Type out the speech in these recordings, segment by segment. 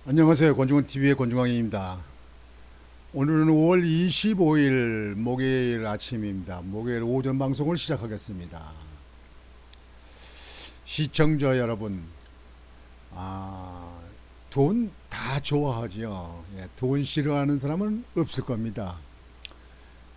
안녕하세요. 권중원TV의 권중왕입니다. 오늘은 5월 25일 목요일 아침입니다. 목요일 오전 방송을 시작하겠습니다. 시청자 여러분, 아, 돈 다 좋아하죠. 예, 돈 싫어하는 사람은 없을 겁니다.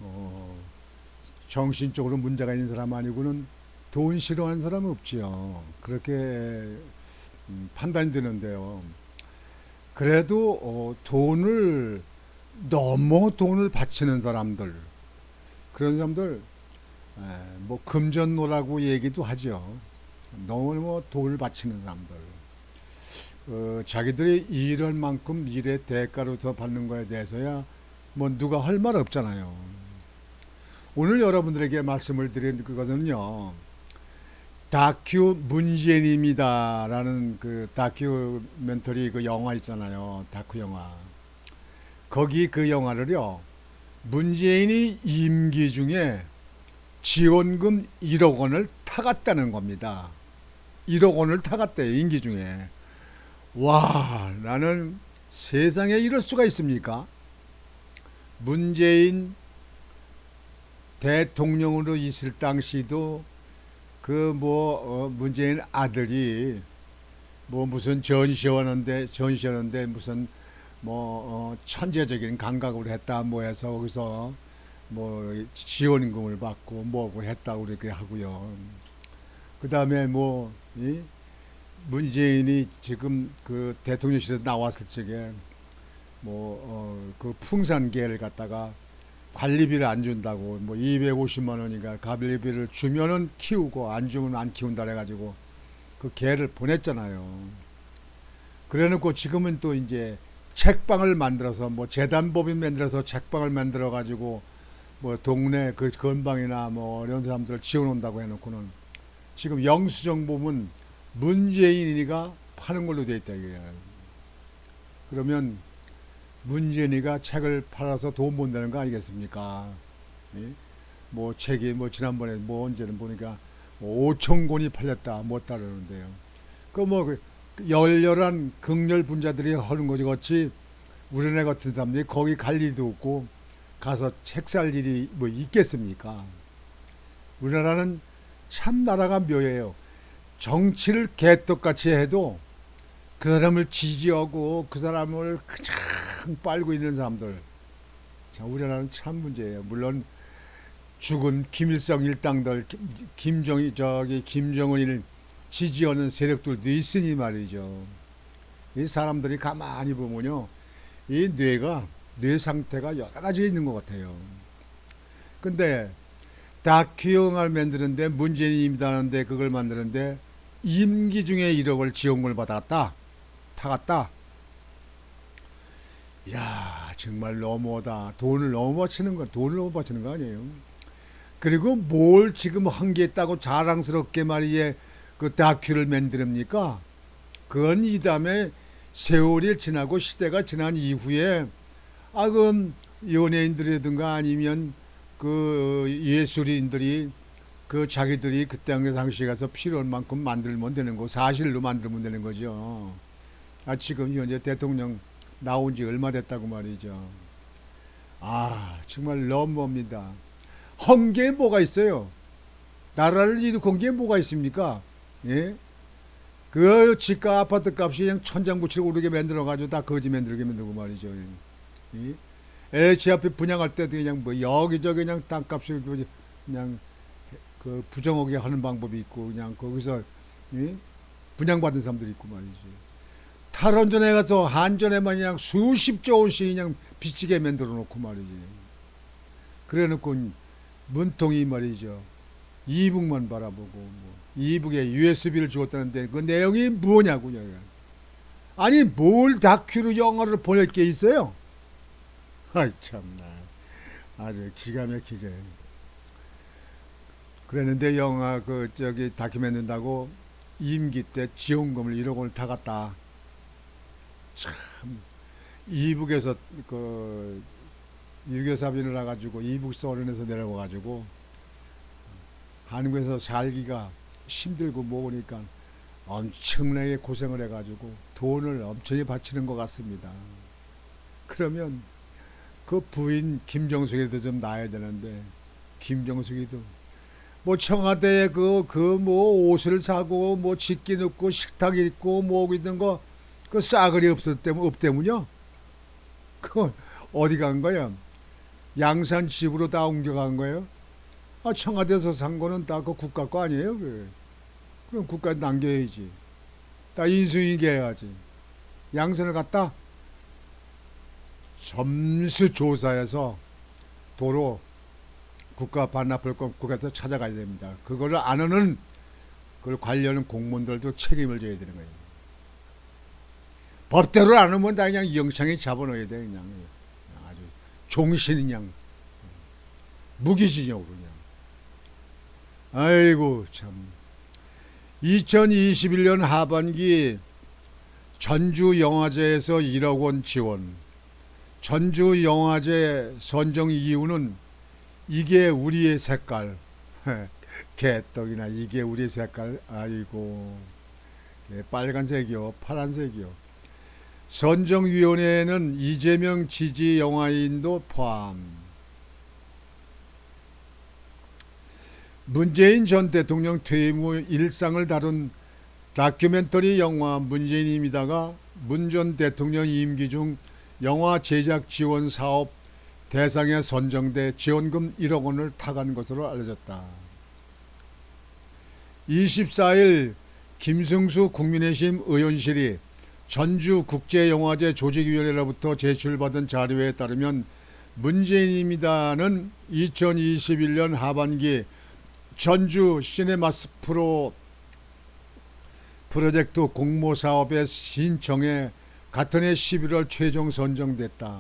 어, 정신적으로 문제가 있는 사람 아니고는 돈 싫어하는 사람은 없지요. 그렇게 판단이 드는데요. 그래도 너무 돈을 바치는 사람들, 그런 사람들 뭐 금전노라고 얘기도 하죠. 너무 뭐 돈을 바치는 사람들, 자기들이 일할 만큼 일의 대가로 더 받는 거에 대해서야 뭐 누가 할 말 없잖아요. 오늘 여러분들에게 말씀을 드린 그것은요, 다큐 문제입니다라는 그 다큐멘터리 그 영화 있잖아요. 다큐 영화. 거기 그 영화를요, 문재인이 임기 중에 지원금 1억 원을 타갔다는 겁니다. 1억 원을 타갔대요, 임기 중에. 와, 나는 세상에 이럴 수가 있습니까? 문재인 대통령으로 있을 당시도 그 뭐 문재인 아들이 뭐 무슨 전시하는데 무슨 뭐 천재적인 감각으로 했다 뭐 해서 거기서 뭐 지원금을 받고 뭐고 했다고 그렇게 하고요. 그 다음에 뭐 문재인이 지금 그 대통령실에 나왔을 적에 뭐 그 풍산개를 갖다가 관리비를 안 준다고 뭐 250만 원인가 관리비를 주면은 키우고 안 주면 안 키운다 해가지고 그 개를 보냈잖아요. 그래놓고 지금은 또 이제 책방을 만들어서 뭐 재단법인 만들어서 책방을 만들어 가지고 뭐 동네 그 건방이나 뭐 이런 사람들을 지원한다고 해놓고는 지금 영수증 보면 문재인이가 파는 걸로 돼 있다 이게. 그러면 문재인이가 책을 팔아서 돈 번다는 거 아니겠습니까? 예? 뭐 책이 뭐 지난번에 뭐 언제는 보니까 뭐 5천 권이 팔렸다 못 따르는데요. 그뭐 열렬한 극렬 분자들이 하는 거지 같이 우리네 같은 사람들이 거기 갈 일도 없고 가서 책 살 일이 뭐 있겠습니까? 우리나라는 참 나라가 묘해요. 정치를 개떡같이 해도 그 사람을 지지하고 그 사람을 그냥 빨고 있는 사람들. 자, 우리나라는 참 문제예요. 물론 죽은 김일성 일당들, 김정은을 지지하는 세력들도 있으니 말이죠. 이 사람들이 가만히 보면요, 이 뇌 상태가 여러 가지 있는 것 같아요. 근데 다큐 영화를 만드는데 문재인이 임다는데 그걸 만드는데 임기 중에 1억을 지원금을 받았다, 타갔다. 야, 정말 너무하다. 돈을 너무 바치는 거 아니에요? 그리고 뭘 지금 한 게 있다고 자랑스럽게 말이에 그 다큐를 만듭니까? 그건 이 다음에 세월이 지나고 시대가 지난 이후에 그럼 연예인들이든가 아니면 그 예술인들이 그 자기들이 그때 당시에 가서 필요한 만큼 만들면 되는 거, 사실로 만들면 되는 거죠. 지금 현재 대통령 나온 지 얼마 됐다고 말이죠. 정말 너무합니다. 헌 게 뭐가 있어요? 나라를 이룩한 게 뭐가 있습니까? 예? 그 집값 아파트 값이 그냥 천장부치고 오르게 만들어가지고 다 거지 만들고 말이죠. 예? LH 앞에 분양할 때도 그냥 뭐 여기저기 그냥 땅값을 그냥 그 부정하게 하는 방법이 있고 그냥 거기서 예? 분양받은 사람들이 있고 말이죠. 탈원전에 가서 한전에만 그냥 수십조 원씩 그냥 빚지게 만들어 놓고 말이지. 그래 놓고 문통이 말이죠. 이북만 바라보고 뭐 이북에 USB를 주었다는데 그 내용이 뭐냐고요. 아니 뭘 다큐로 영화를 보낼 게 있어요? 아이 참나 아주 기가 막히죠. 그랬는데 영화 그 저기 다큐 만든다고 임기 때 지원금을 1억 원을 타갔다. 참 이북에서 그 유교 사빈을 해가지고 이북 서른에서 내려와가지고 한국에서 살기가 힘들고 뭐니까 엄청나게 고생을 해가지고 돈을 엄청나게 바치는 것 같습니다. 그러면 그 부인 김정숙이도 좀 나야 되는데, 김정숙이도 뭐 청와대에 그 뭐 옷을 사고 뭐 집기 넣고 식탁 있고 뭐 있는 거 그 싸그리 없대문요. 그 어디 간 거야? 양산 집으로 다 옮겨간 거예요? 아, 청와대에서 산 거는 다 그 국가 거 아니에요? 그럼 국가에 남겨야지. 다 인수인계 해야지. 양산을 갖다 점수 조사해서 도로 국가 반납할 건 국가에서 찾아가야 됩니다. 그거를 안 하는 그 관련 공무원들도 책임을 져야 되는 거예요. 법대로 안 하면 다 그냥 영창에 잡아넣어야 돼. 그냥 아주 종신 그냥 무기징역으로 그냥. 아이고 참. 2021년 하반기 전주영화제에서 1억 원 지원. 전주영화제 선정 이유는 이게 우리의 색깔. 개떡이나 이게 우리의 색깔. 아이고 빨간색이요 파란색이요. 선정위원회에는 이재명 지지 영화인도 포함. 문재인 전 대통령 퇴임 후 일상을 다룬 다큐멘터리 영화 문재인입니다가 문 전 대통령 임기 중 영화 제작 지원 사업 대상에 선정돼 지원금 1억 원을 타간 것으로 알려졌다. 24일 김승수 국민의힘 의원실이 전주국제영화제 조직위원회로부터 제출받은 자료에 따르면 문재인입니다는 2021년 하반기 전주 시네마스 프로젝트 공모사업에 신청해 같은 해 11월 최종 선정됐다.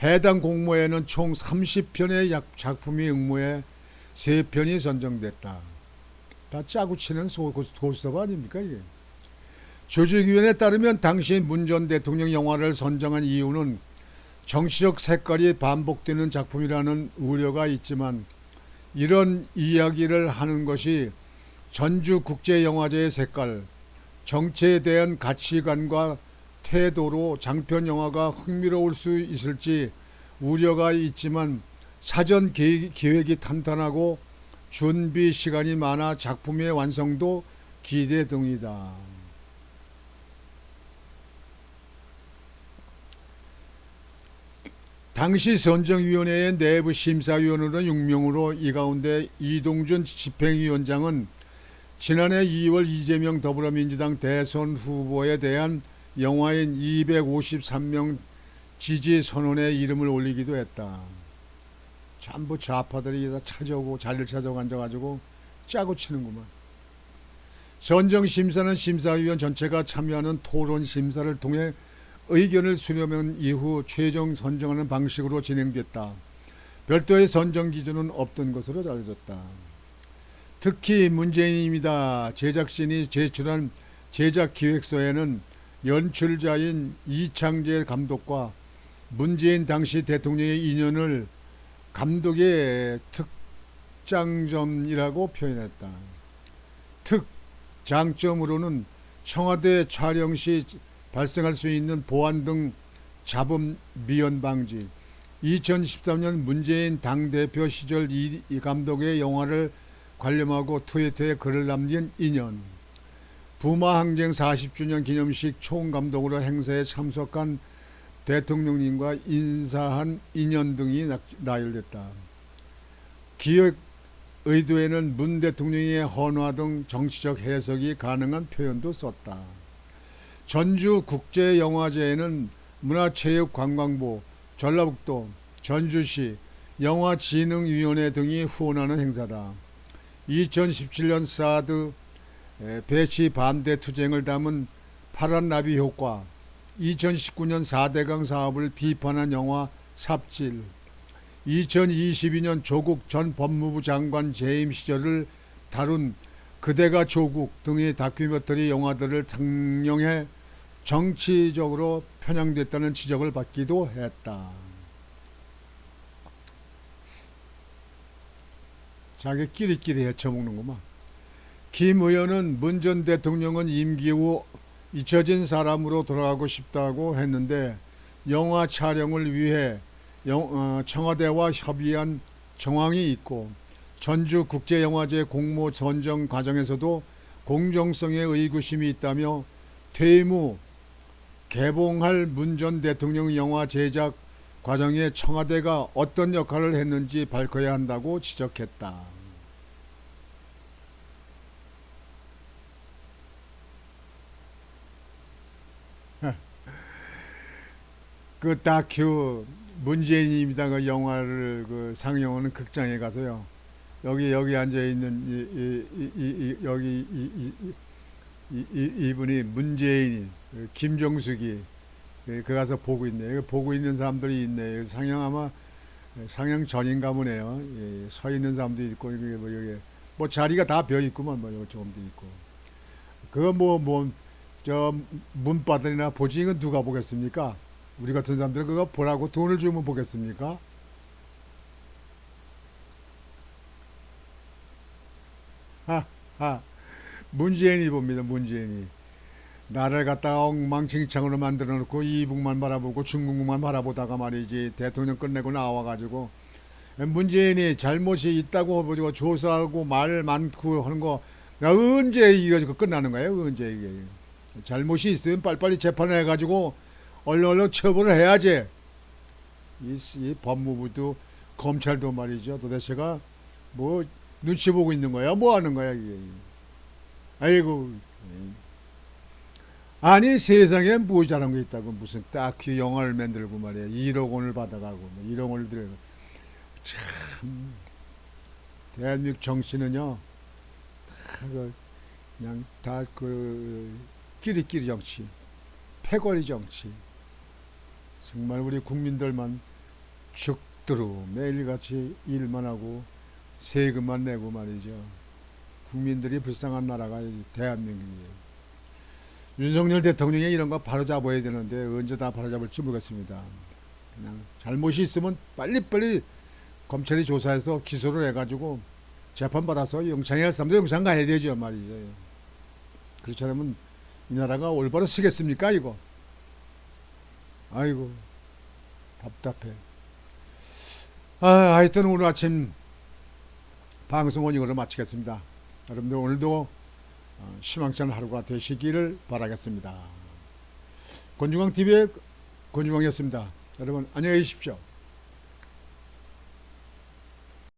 해당 공모에는 총 30편의 작품이 응모해 3편이 선정됐다. 다 짜고 치는 소수섭 아닙니까 이게. 조직위원회에 따르면 당시 문 전 대통령 영화를 선정한 이유는 정치적 색깔이 반복되는 작품이라는 우려가 있지만 이런 이야기를 하는 것이 전주국제영화제의 색깔, 정치에 대한 가치관과 태도로 장편 영화가 흥미로울 수 있을지 우려가 있지만 사전 계획이 탄탄하고 준비 시간이 많아 작품의 완성도 기대 등이다. 당시 선정위원회의 내부 심사위원으로 6명으로 이 가운데 이동준 집행위원장은 지난해 2월 이재명 더불어민주당 대선 후보에 대한 영화인 253명 지지 선언에 이름을 올리기도 했다. 전부 좌파들이 다 찾아오고 자리를 찾아오고 앉아가지고 짜고 치는구만. 선정심사는 심사위원 전체가 참여하는 토론 심사를 통해 의견을 수렴한 이후 최종 선정하는 방식으로 진행됐다. 별도의 선정 기준은 없던 것으로 알려졌다. 특히 문재인입니다 제작진이 제출한 제작기획서에는 연출자인 이창재 감독과 문재인 당시 대통령의 인연을 감독의 특장점이라고 표현했다. 특장점으로는 청와대 촬영 시 발생할 수 있는 보안 등 잡음 미연 방지, 2013년 문재인 당대표 시절 이 감독의 영화를 관람하고 트위터에 글을 남긴 인연, 부마 항쟁 40주년 기념식 총감독으로 행사에 참석한 대통령님과 인사한 인연 등이 나열됐다. 기획 의도에는 문 대통령의 헌화 등 정치적 해석이 가능한 표현도 썼다. 전주국제영화제에는 문화체육관광부, 전라북도, 전주시, 영화진흥위원회 등이 후원하는 행사다. 2017년 사드 배치 반대 투쟁을 담은 파란나비 효과, 2019년 4대강 사업을 비판한 영화 삽질, 2022년 조국 전 법무부 장관 재임 시절을 다룬 그대가 조국 등의 다큐멘터리 영화들을 상영해 정치적으로 편향됐다는 지적을 받기도 했다. 자기 끼리끼리 헤쳐먹는구만. 김 의원은 문 전 대통령은 임기 후 잊혀진 사람으로 돌아가고 싶다고 했는데 영화 촬영을 위해 청와대와 협의한 정황이 있고 전주국제영화제 공모 선정 과정에서도 공정성에 의구심이 있다며 퇴임 후 개봉할 문 전 대통령 영화 제작 과정에 청와대가 어떤 역할을 했는지 밝혀야 한다고 지적했다. 그 다큐 문재인입니다. 그 영화를 그 상영하는 극장에 가서요. 여기 앉아 있는 여기 이분이 문재인이 김정숙이 그 가서 보고 있네. 보고 있는 사람들이 있네. 상영 아마 상영 전인가 보네요. 서 있는 사람도 있고 이게 뭐 여기 뭐 자리가 다 비어 있구만 뭐 여기 조금도 있고. 그거 저 문바들이나 보지 이건 누가 보겠습니까? 우리 같은 사람들은 그거 보라고 돈을 주면 보겠습니까? 하하 문재인이 봅니다. 문재인이 나를 갖다가 엉망진창으로 만들어 놓고 이북만 바라보고 중국만 바라보다가 말이지 대통령 끝내고 나와가지고 문재인이 잘못이 있다고 보고 조사하고 말 많고 하는 거 언제 이거 끝나는 거예요? 언제 이게 잘못이 있으면 빨리빨리 재판을 해가지고 얼른 처벌을 해야지. 이 법무부도 검찰도 말이죠. 도대체가 뭐 눈치 보고 있는 거야? 뭐 하는 거야 이게? 아이고. 아니 세상에 뭐 잘한 거 있다고 무슨 다큐 영화를 만들고 말이야 1억 원을 받아가고 뭐 1억 원을 들여고 참 대한민국 정치는요 그냥 다 그 끼리끼리 정치 패거리 정치 정말 우리 국민들만 죽도록 매일같이 일만 하고 세금만 내고 말이죠 국민들이 불쌍한 나라가 대한민국이에요. 윤석열 대통령이 이런 거 바로잡아야 되는데 언제 다 바로잡을지 모르겠습니다. 그냥 잘못이 있으면 빨리빨리 검찰이 조사해서 기소를 해가지고 재판받아서 영창에 할 사람도 영창 가야 되죠 말이죠. 그렇지 않으면 이 나라가 올바로 쓰겠습니까 이거. 아이고 답답해. 하여튼 오늘 아침 방송은 이걸로 마치겠습니다. 여러분들 오늘도 희망찬 하루가 되시기를 바라겠습니다. 권중광TV의 권중광이었습니다. 여러분 안녕히 계십시오.